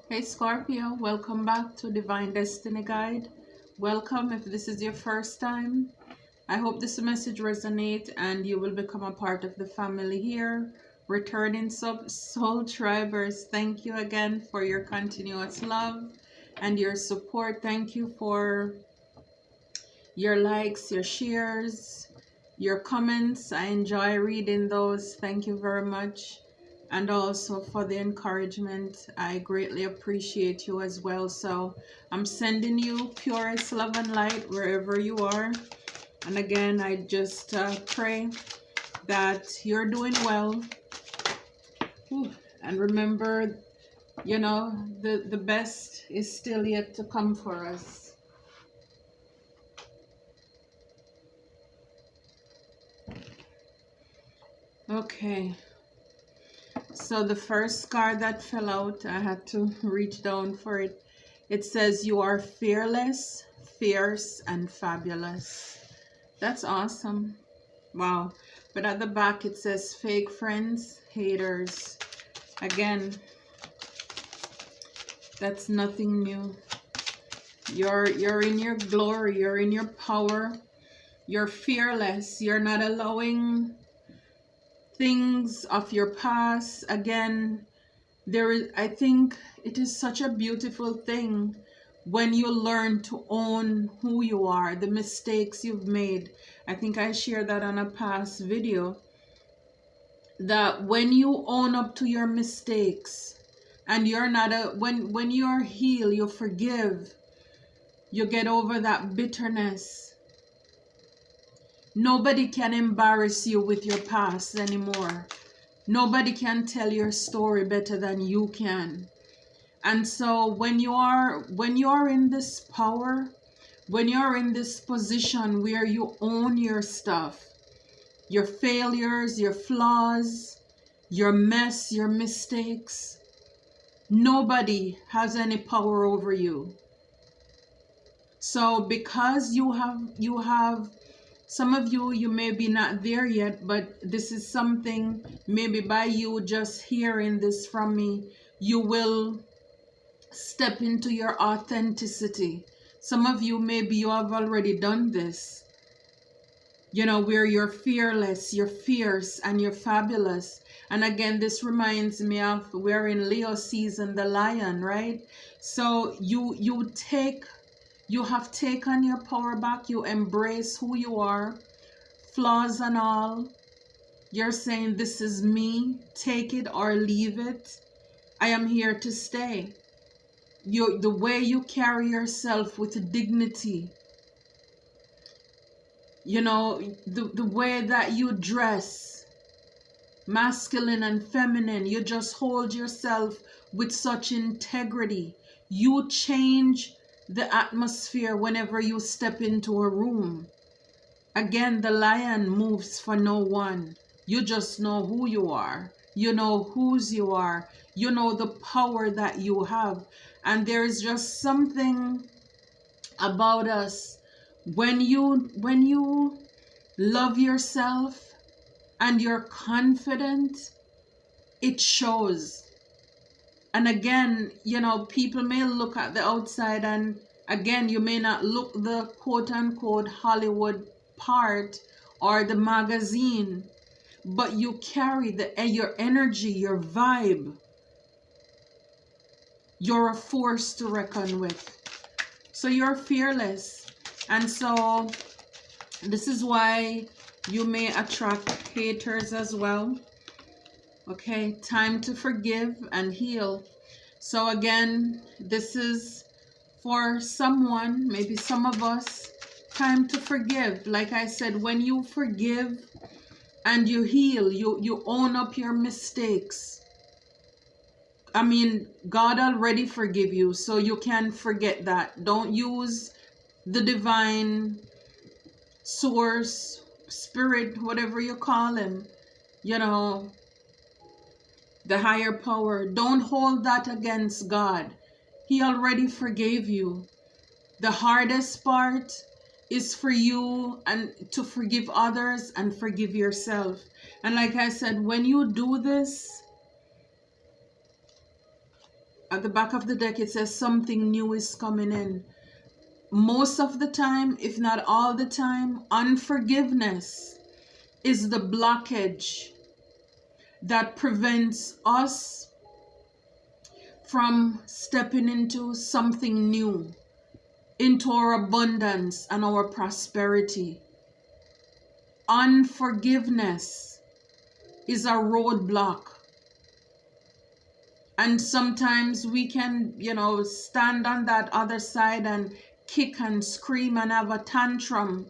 Hey Scorpio, welcome back to Divine Destiny Guide. Welcome if this is your first time. I hope this message resonates and you will become a part of the family here. Returning soul tribers, thank you again for your continuous love and your support. Thank you for your likes, your shares, your comments. I enjoy reading those. Thank you very much. And also for the encouragement. I greatly appreciate you as well. So I'm sending you purest love and light wherever you are. And again, I just pray that you're doing well. Ooh. And remember, the best is still yet to come for us. Okay. So the first card that fell out, I had to reach down for it. It says, you are fearless, fierce, and fabulous. That's awesome. Wow. But at the back, it says, fake friends, haters. Again, that's nothing new. You're in your glory. You're in your power. You're fearless. You're not allowing things of your past. Again, I think it is such a beautiful thing when you learn to own who you are, the mistakes you've made. I think I shared that on a past video, that when you own up to your mistakes and you're not when you're healed, you forgive, you get over that bitterness. Nobody can embarrass you with your past anymore. Nobody can tell your story better than you can. And so when you are in this power, when you're in this position where you own your stuff, your failures, your flaws, your mess, your mistakes, nobody has any power over you. So because you have some of you may be not there yet, but this is something, maybe by you just hearing this from me, you will step into your authenticity. Some of you, maybe you have already done this, where you're fearless, you're fierce, and you're fabulous. And again, this reminds me of, we're in Leo season, the lion, right? So you have taken your power back. You embrace who you are, flaws and all. You're saying, this is me, take it or leave it. I am here to stay. The way you carry yourself with dignity, the way that you dress, masculine and feminine, you just hold yourself with such integrity. You change the atmosphere whenever you step into a room. Again, the lion moves for no one. You just know who you are. You know whose you are. You know the power that you have. And there is just something about us when you love yourself and you're confident, it shows. And again, people may look at the outside, and again, you may not look the quote unquote Hollywood part or the magazine, but you carry your energy, your vibe. You're a force to reckon with. So you're fearless. And so this is why you may attract haters as well. Okay, time to forgive and heal. So again, this is for someone, maybe some of us, time to forgive. Like I said, when you forgive and you heal, you own up your mistakes. I mean, God already forgive you, so you can forget that. Don't use the divine source, spirit, whatever you call him, the higher power. Don't hold that against God. He already forgave you. The hardest part is for you and to forgive others and forgive yourself. And like I said, when you do this, at the back of the deck, it says something new is coming in. Most of the time, if not all the time, unforgiveness is the blockage that prevents us from stepping into something new, into our abundance and our prosperity. Unforgiveness is a roadblock. And sometimes we can, stand on that other side and kick and scream and have a tantrum,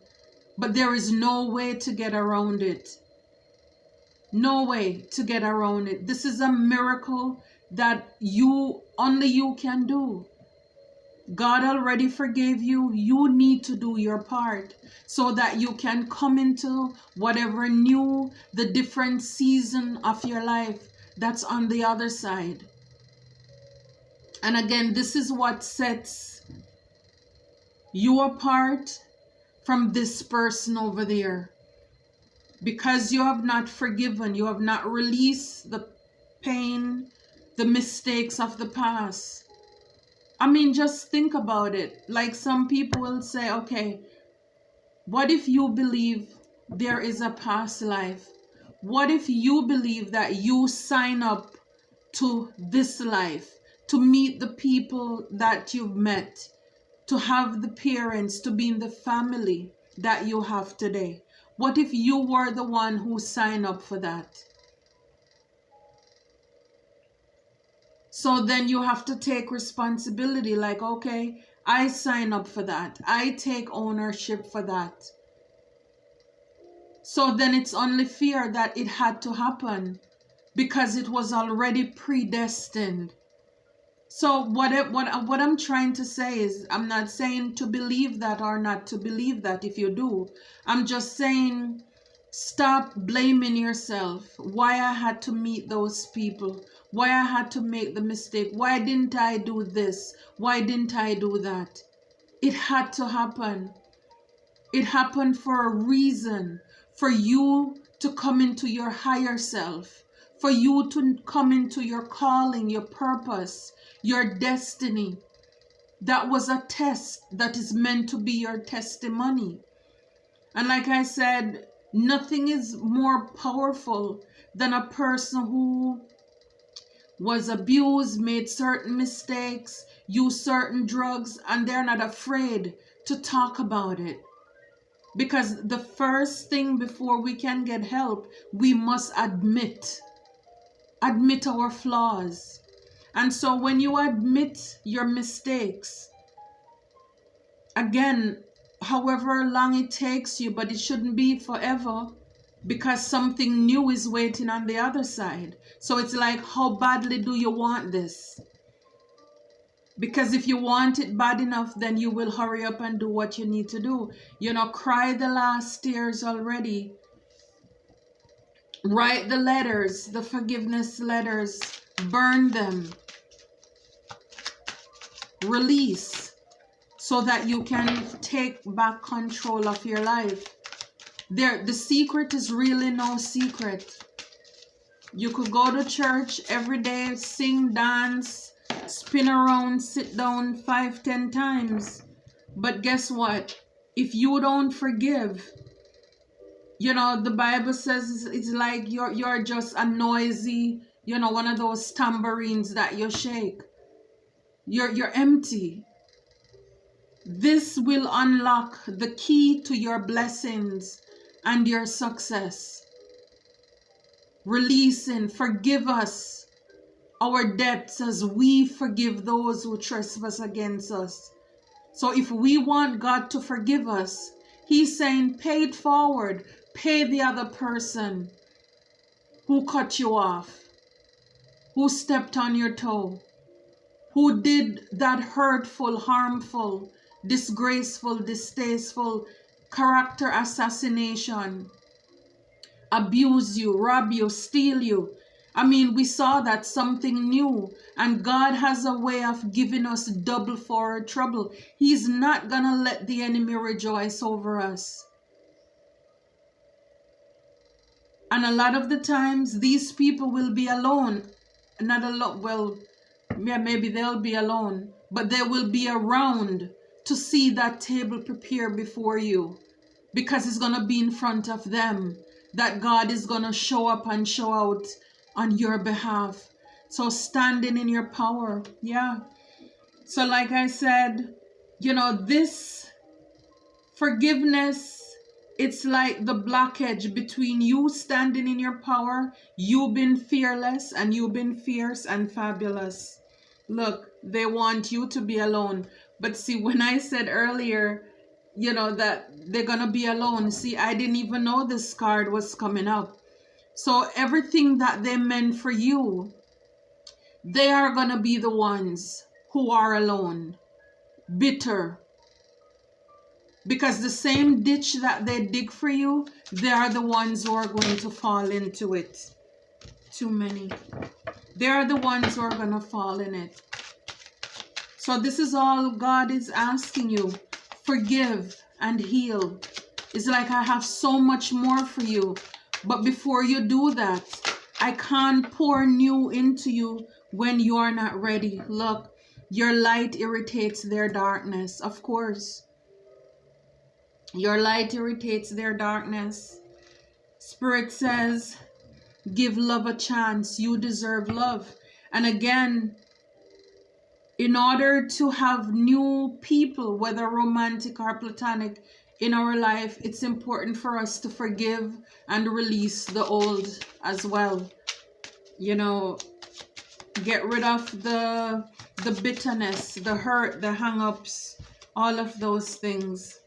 but there is no way to get around it. No way to get around it. This is a miracle that only you can do. God already forgave you. You need to do your part so that you can come into whatever new, the different season of your life that's on the other side. And again, this is what sets you apart from this person over there. Because you have not forgiven, you have not released the pain, the mistakes of the past. I mean, just think about it. Like some people will say, okay, what if you believe there is a past life? What if you believe that you sign up to this life, to meet the people that you've met, to have the parents, to be in the family that you have today? What if you were the one who signed up for that? So then you have to take responsibility, like, okay, I sign up for that. I take ownership for that. So then it's only fair that it had to happen because it was already predestined. So what I'm trying to say is, I'm not saying to believe that or not to believe that if you do. I'm just saying, stop blaming yourself. Why I had to meet those people. Why I had to make the mistake. Why didn't I do this? Why didn't I do that? It had to happen. It happened for a reason. For you to come into your higher self. For you to come into your calling, your purpose, your destiny. That was a test that is meant to be your testimony. And like I said, nothing is more powerful than a person who was abused, made certain mistakes, used certain drugs, and they're not afraid to talk about it. Because the first thing before we can get help, we must admit our flaws. And so when you admit your mistakes, again, however long it takes you, but it shouldn't be forever, because something new is waiting on the other side. So it's like, how badly do you want this? Because if you want it bad enough, then you will hurry up and do what you need to do. Cry the last tears already. Write the letters, the forgiveness letters, burn them. Release, so that you can take back control of your life. The secret is really no secret. You could go to church every day, sing, dance, spin around, sit down 5-10 times. But guess what? If you don't forgive, the Bible says it's like you're just a noisy, one of those tambourines that you shake. You're empty. This will unlock the key to your blessings and your success. Releasing, forgive us our debts as we forgive those who trespass against us. So if we want God to forgive us, He's saying, pay it forward. Pay the other person who cut you off, who stepped on your toe, who did that hurtful, harmful, disgraceful, distasteful character assassination, abuse you, rob you, steal you. I mean, we saw that something new, and God has a way of giving us double for our trouble. He's not gonna let the enemy rejoice over us. And a lot of the times, these people will be alone. Not alone, well, Yeah, maybe they'll be alone, but they will be around to see that table prepare before you, because it's going to be in front of them that God is going to show up and show out on your behalf. So standing in your power. Yeah. So like I said, this forgiveness, it's like the blockage between you standing in your power, you being fearless, and you being fierce and fabulous. Look, they want you to be alone. But see, when I said earlier, that they're going to be alone, see, I didn't even know this card was coming up. So everything that they meant for you, they are going to be the ones who are alone, bitter. Because the same ditch that they dig for you, they are the ones who are going to fall into it. Too many. They are the ones who are going to fall in it. So this is all God is asking you. Forgive and heal. It's like I have so much more for you. But before you do that, I can't pour new into you when you are not ready. Look, your light irritates their darkness. Of course. Your light irritates their darkness. Spirit says, give love a chance. You deserve love. And again, in order to have new people, whether romantic or platonic, in our life, it's important for us to forgive and release the old as well. Get rid of the bitterness, the hurt, the hang-ups, all of those things.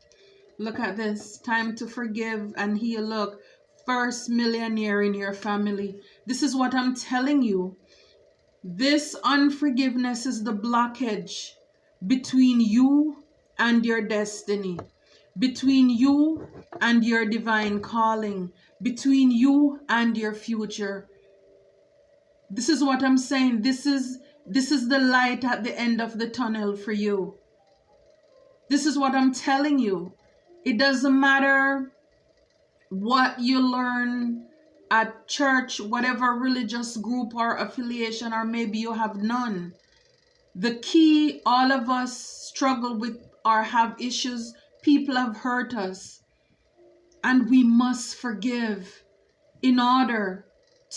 Look at this. Time to forgive and heal. Look, first millionaire in your family. This is what I'm telling you. This unforgiveness is the blockage between you and your destiny, between you and your divine calling, between you and your future. This is what I'm saying. This is the light at the end of the tunnel for you. This is what I'm telling you. It doesn't matter what you learn at church, whatever religious group or affiliation, or maybe you have none. The key, all of us struggle with or have issues. People have hurt us. And we must forgive in order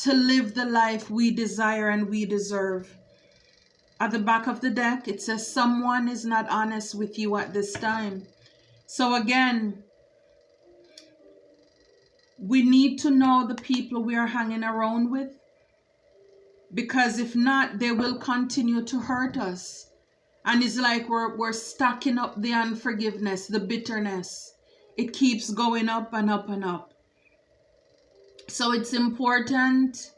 to live the life we desire and we deserve. At the back of the deck, it says someone is not honest with you at this time. So again, we need to know the people we are hanging around with, because if not, they will continue to hurt us. And it's like we're stacking up the unforgiveness, the bitterness. It keeps going up and up and up. So it's important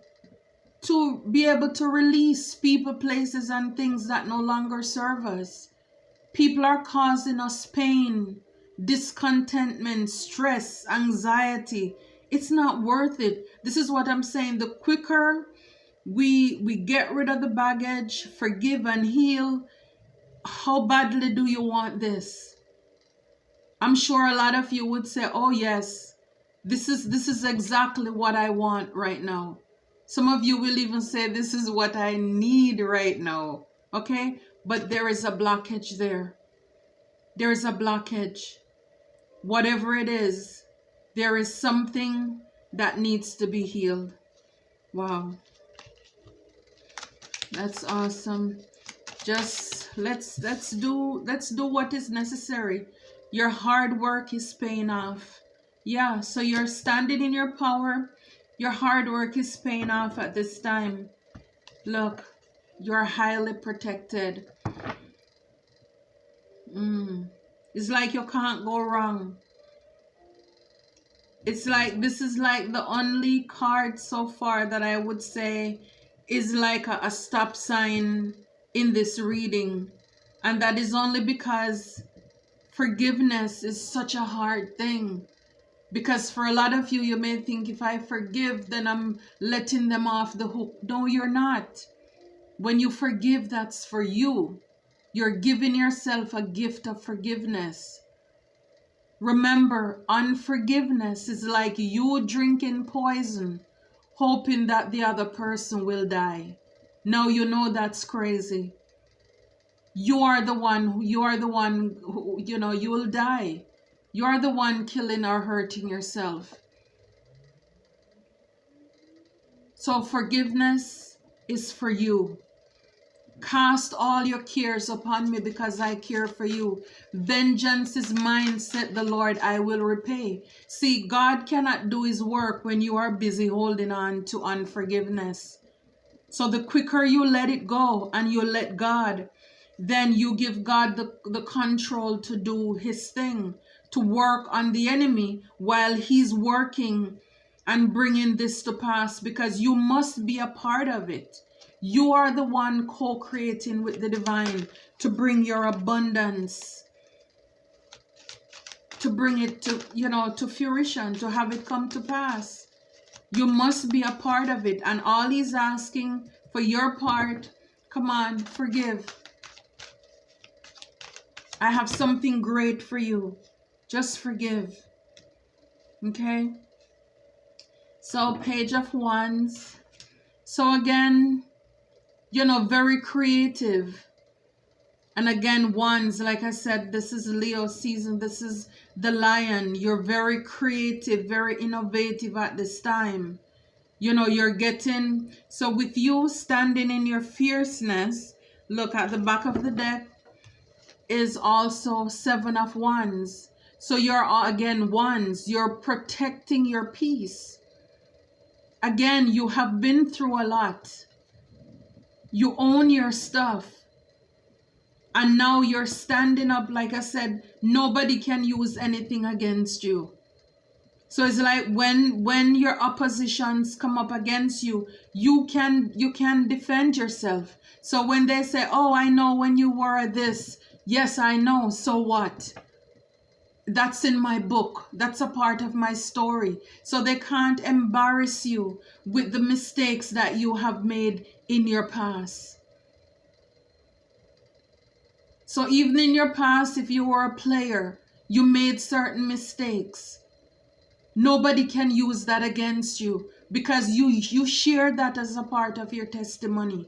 to be able to release people, places, and things that no longer serve us. People are causing us pain, discontentment, stress, anxiety. It's not worth it. This is what I'm saying. The quicker we get rid of the baggage, forgive and heal, how badly do you want this? I'm sure a lot of you would say, oh yes, this is exactly what I want right now. Some of you will even say, this is what I need right now. Okay? But there is a blockage there. There is a blockage. Whatever it is, there is something that needs to be healed. Wow. That's awesome. Just let's do what is necessary. Your hard work is paying off. Yeah, so you're standing in your power. Your hard work is paying off at this time. Look, you're highly protected. It's like you can't go wrong. It's like this is like the only card so far that I would say is like a stop sign in this reading. And that is only because forgiveness is such a hard thing. Because for a lot of you, you may think, if I forgive, then I'm letting them off the hook. No, you're not. When you forgive, that's for you. You're giving yourself a gift of forgiveness. Remember, unforgiveness is like you drinking poison, hoping that the other person will die. Now you know that's crazy. You are the one who, you know, you will die. You are the one killing or hurting yourself. So forgiveness is for you. Cast all your cares upon me because I care for you. Vengeance is mine, said the Lord, I will repay. See, God cannot do his work when you are busy holding on to unforgiveness. So the quicker you let it go and you let God, then you give God the control to do his thing, to work on the enemy while he's working and bringing this to pass, because you must be a part of it. You are the one co-creating with the divine to bring your abundance, to bring it to, you know, to fruition, to have it come to pass. You must be a part of it. And all he's asking for your part, come on, forgive. I have something great for you. Just forgive. Okay? So Page of Wands. So again, you know, very creative. And again, Wands, like I said, this is Leo season. This is the Lion. You're very creative, very innovative at this time. You know, you're getting, so with you standing in your fierceness, look at the back of the deck is also Seven of Wands. So you're, again, Wands, you're protecting your peace. Again, you have been through a lot. You own your stuff. And now you're standing up, like I said, nobody can use anything against you. So it's like when your oppositions come up against you, you can defend yourself. So when they say, oh, I know when you were this, yes, I know, so what? That's in my book. That's a part of my story. So they can't embarrass you with the mistakes that you have made in your past. So even in your past, if you were a player, you made certain mistakes. Nobody can use that against you because you share that as a part of your testimony.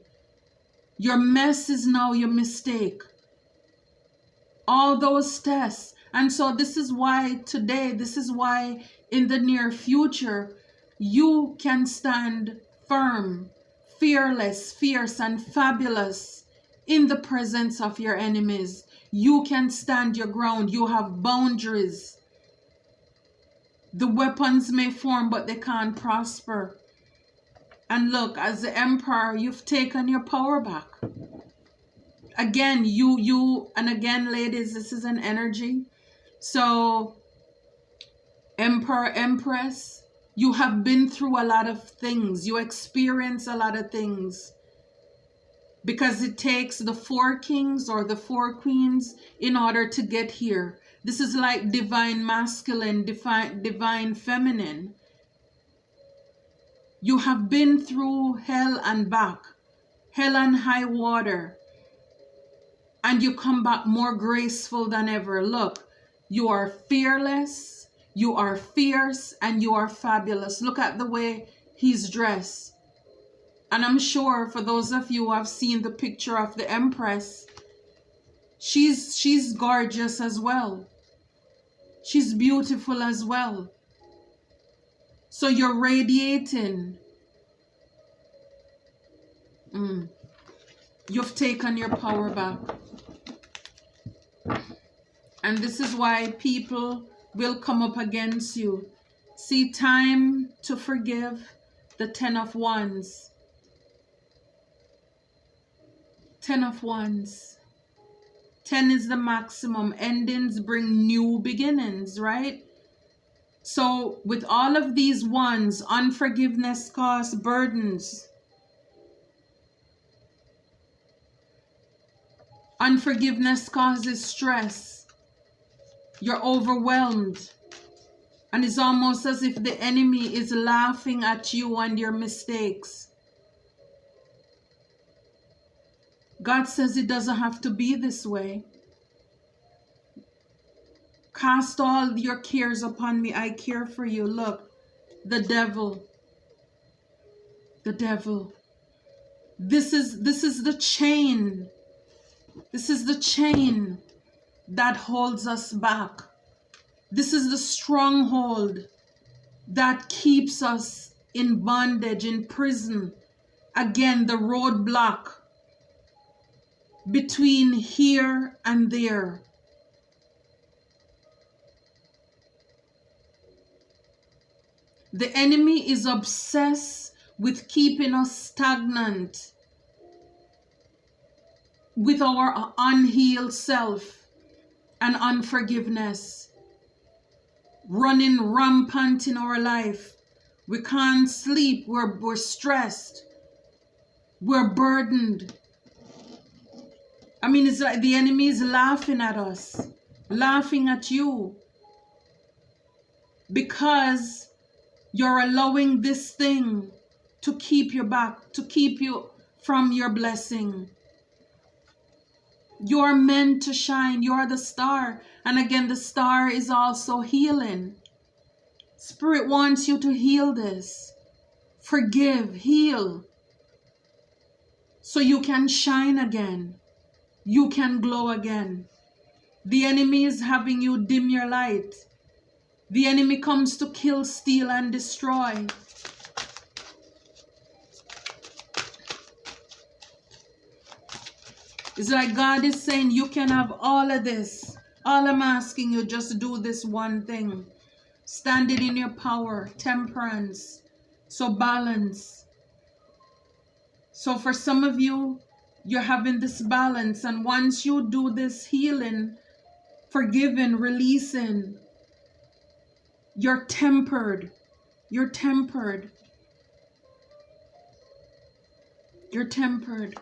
Your mess is now your mistake. All those tests. And so this is why today, this is why in the near future, you can stand firm, fearless, fierce, and fabulous in the presence of your enemies. You can stand your ground. You have boundaries. The weapons may form, but they can't prosper. And look, as the Emperor, you've taken your power back. Again, and again, ladies, this is an energy. So, Emperor, Empress, you have been through a lot of things. You experience a lot of things. Because it takes the 4 kings or the 4 queens in order to get here. This is like divine masculine, divine feminine. You have been through hell and back, hell and high water, and you come back more graceful than ever. Look, you are fearless, you are fierce, and you are fabulous. Look at the way he's dressed. And I'm sure for those of you who have seen the picture of the Empress, she's gorgeous as well. She's beautiful as well. So you're radiating. You've taken your power back. And this is why people will come up against you. See, time to forgive, the 10 of Wands. 10 of Wands. 10 is the maximum. Endings bring new beginnings, right? So with all of these ones, unforgiveness causes burdens. Unforgiveness causes stress. You're overwhelmed. And it's almost as if the enemy is laughing at you and your mistakes. God says it doesn't have to be this way. Cast all your cares upon me. I care for you. Look, the devil. The devil. This is the chain. This is the chain that holds us back. This is the stronghold that keeps us in bondage, in prison. Again, the roadblock between here and there. The enemy is obsessed with keeping us stagnant with our unhealed self and unforgiveness running rampant in our life. We can't sleep. We're stressed. We're burdened. I mean, it's like the enemy is laughing at us, laughing at you, because you're allowing this thing to keep you back, to keep you from your blessing. You're meant to shine. You're the star. And again, the star is also healing. Spirit wants you to heal this. Forgive, heal. So you can shine again. You can glow again. The enemy is having you dim your light. The enemy comes to kill, steal, and destroy. It's like God is saying, you can have all of this. All I'm asking you, just do this one thing. Standing in your power, temperance. So balance. So for some of you, you're having this balance. And once you do this healing, forgiving, releasing, you're tempered. You're tempered. You're tempered.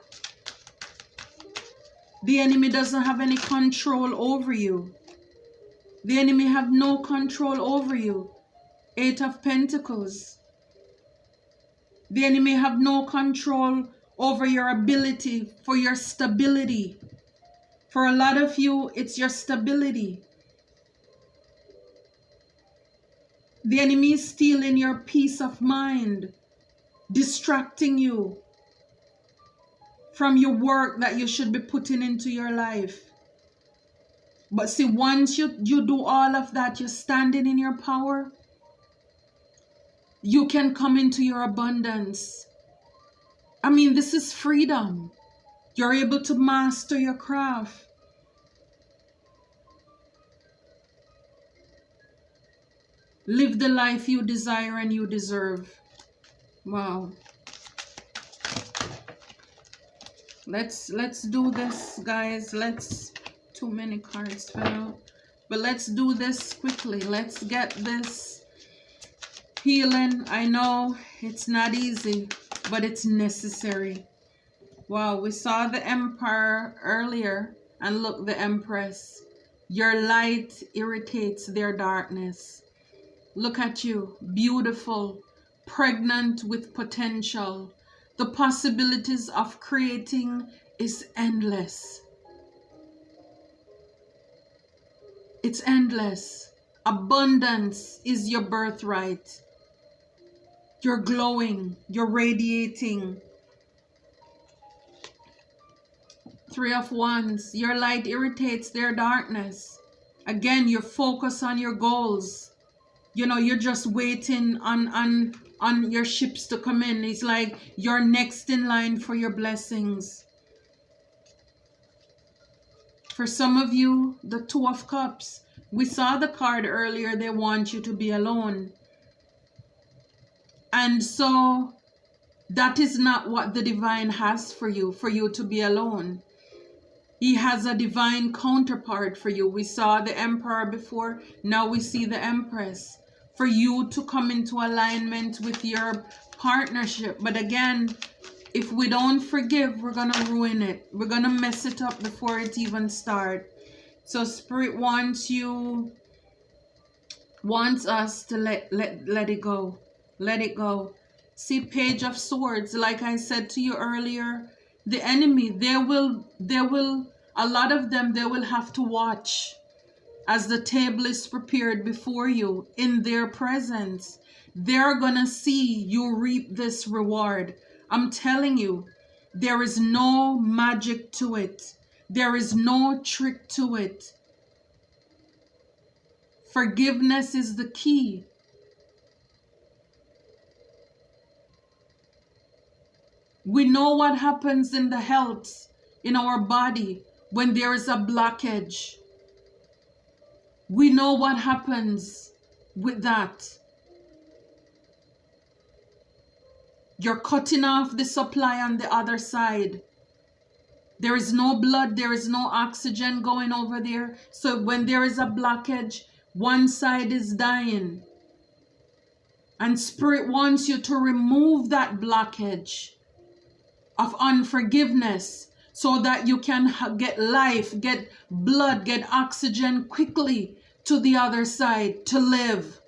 The enemy doesn't have any control over you. The enemy have no control over you. 8 of Pentacles. The enemy have no control over your ability, for your stability. For a lot of you, it's your stability. The enemy is stealing your peace of mind, distracting you from your work that you should be putting into your life. But see, once you do all of that, you're standing in your power, you can come into your abundance. I mean, this is freedom. You're able to master your craft. Live the life you desire and you deserve. Wow. Let's do this, guys. Too many cards fell out. But let's do this quickly. Let's get this healing. I know it's not easy, but it's necessary. Wow, we saw the Emperor earlier, and look, the Empress. Your light irritates their darkness. Look at you, beautiful, pregnant with potential. The possibilities of creating is endless. It's endless. Abundance is your birthright. You're glowing, you're radiating. 3 of Wands, your light irritates their darkness. Again, you're focused on your goals. You know, you're just waiting on your ships to come in. It's like you're next in line for your blessings. For some of you, the 2 of Cups. We saw the card earlier, they want you to be alone. And so that is not what the divine has for you to be alone. He has a divine counterpart for you. We saw the Emperor before, now we see the Empress. For you to come into alignment with your partnership. But again, if we don't forgive, we're going to ruin it. We're going to mess it up before it even starts. So Spirit wants us to let it go. Let it go. See, Page of Swords, like I said to you earlier, the enemy, a lot of them, they will have to watch as the table is prepared before you in their presence. They're gonna see you reap this reward. I'm telling you, There is no magic to it. There is no trick to it. Forgiveness is the key. We know what happens in the health in our body when there is a blockage. We know what happens with that. You're cutting off the supply on the other side. There is no blood, there is no oxygen going over there. So when there is a blockage, one side is dying. And Spirit wants you to remove that blockage of unforgiveness so that you can get life, get blood, get oxygen quickly to the other side to live.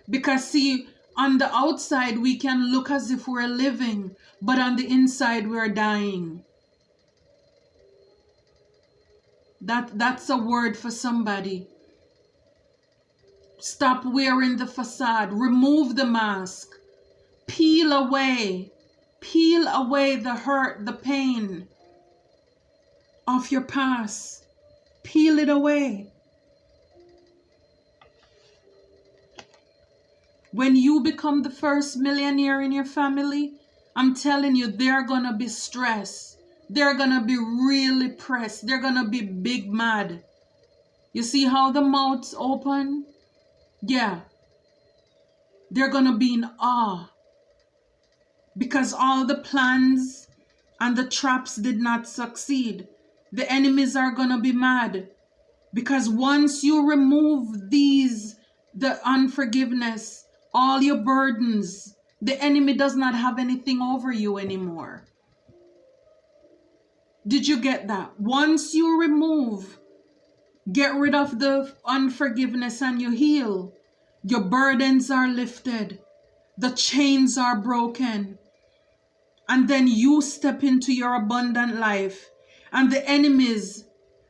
Because see, on the outside we can look as if we're living, but on the inside we're dying. That's a word for somebody. Stop wearing the facade. Remove the mask. Peel away the hurt, the pain of your past. Peel it away. When you become the first millionaire in your family, I'm telling you, they're gonna be stressed. They're gonna be really pressed. They're gonna be big mad. You see how the mouth's open? Yeah. They're gonna be in awe. Because all the plans and the traps did not succeed. The enemies are gonna be mad. Because once you remove the unforgiveness, all your burdens, the enemy does not have anything over you anymore. Did you get that? Once you get rid of the unforgiveness and you heal, your burdens are lifted, the chains are broken, and then you step into your abundant life. And the enemies,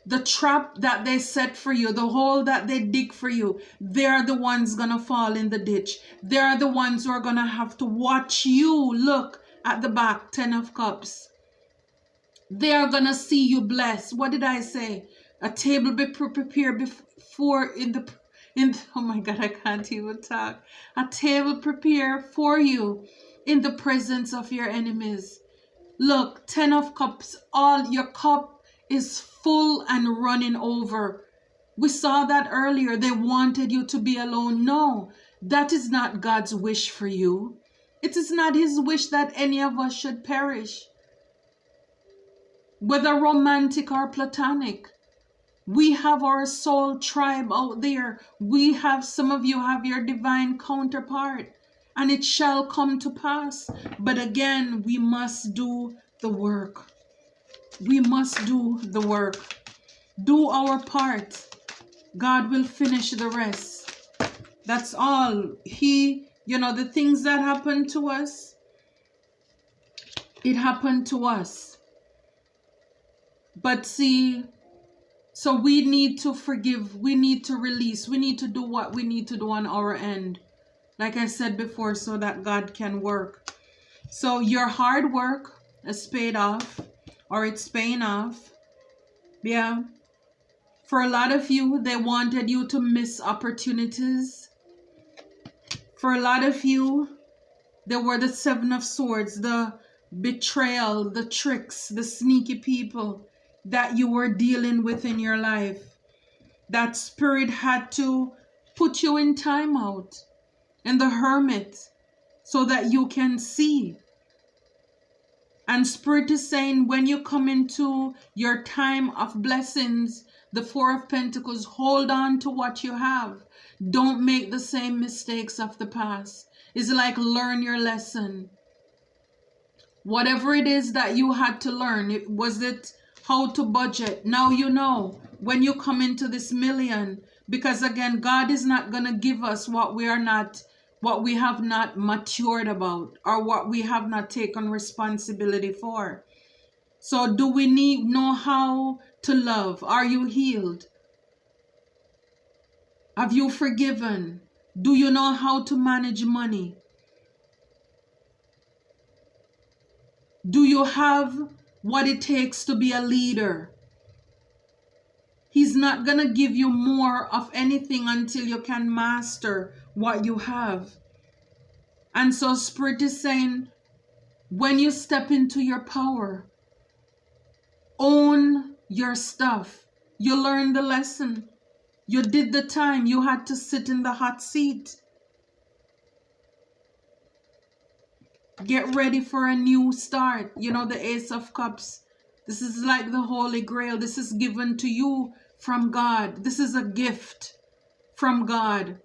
the trap that they set for you, the hole that they dig for you, they're the ones gonna fall in the ditch. They're the ones who are gonna have to watch you. Look at the back, 10 of Cups. They are gonna see you blessed. What did I say? A table be prepared before oh my God, I can't even talk. A table prepared for you in the presence of your enemies. Look, 10 of Cups, all your cup is full and running over. We saw that earlier. They wanted you to be alone. No, that is not God's wish for you. It is not his wish that any of us should perish. Whether romantic or platonic, we have our soul tribe out there. Some of you have your divine counterpart, and it shall come to pass. But again, we must do the work. We must do the work. Do our part. God will finish the rest. That's all. The things that happen to us, it happened to us. But see, so we need to forgive, we need to release, we need to do what we need to do on our end. Like I said before, so that God can work. So your hard work is paid off, or it's paying off. Yeah. For a lot of you, they wanted you to miss opportunities. For a lot of you, there were the 7 of Swords, the betrayal, the tricks, the sneaky people that you were dealing with in your life. That Spirit had to put you in timeout, in the hermit, so that you can see. And Spirit is saying, when you come into your time of blessings, the 4 of Pentacles, hold on to what you have. Don't make the same mistakes of the past. It's like learn your lesson. Whatever it is that you had to learn, was it how to budget? Now you know when you come into this million, because again, God is not going to give us what we have not matured about, or what we have not taken responsibility for. So do we know how to love? Are you healed? Have you forgiven? Do you know how to manage money? Do you have what it takes to be a leader? He's not going to give you more of anything until you can master what you have. And so Spirit is saying, when you step into your power, own your stuff. You learned the lesson. You did the time. You had to sit in the hot seat. Get ready for a new start. You know, the Ace of Cups. This is like the Holy Grail. This is given to you from God. This is a gift from God.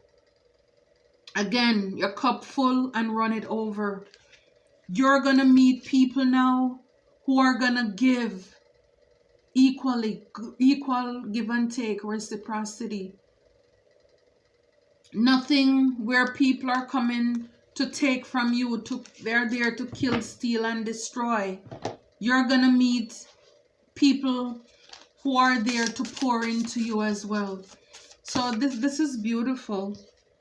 Again, your cup full and run it over. You're going to meet people now who are going to give equally, equal give and take, reciprocity. Nothing where people are coming to take from you, they're there to kill, steal, and destroy. You're going to meet people who are there to pour into you as well. So this is beautiful.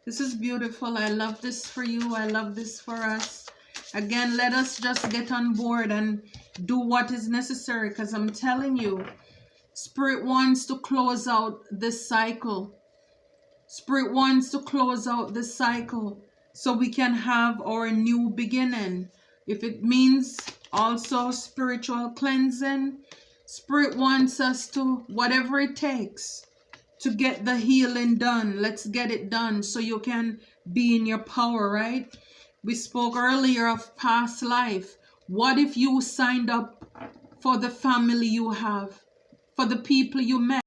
This is beautiful. I love this for you. I love this for us. Again, let us just get on board and do what is necessary, because I'm telling you, Spirit wants to close out this cycle. Spirit wants to close out this cycle so we can have our new beginning. If it means also spiritual cleansing, Spirit wants us to, whatever it takes, to get the healing done. Let's get it done so you can be in your power, right? We spoke earlier of past life. What if you signed up for the family you have, for the people you met?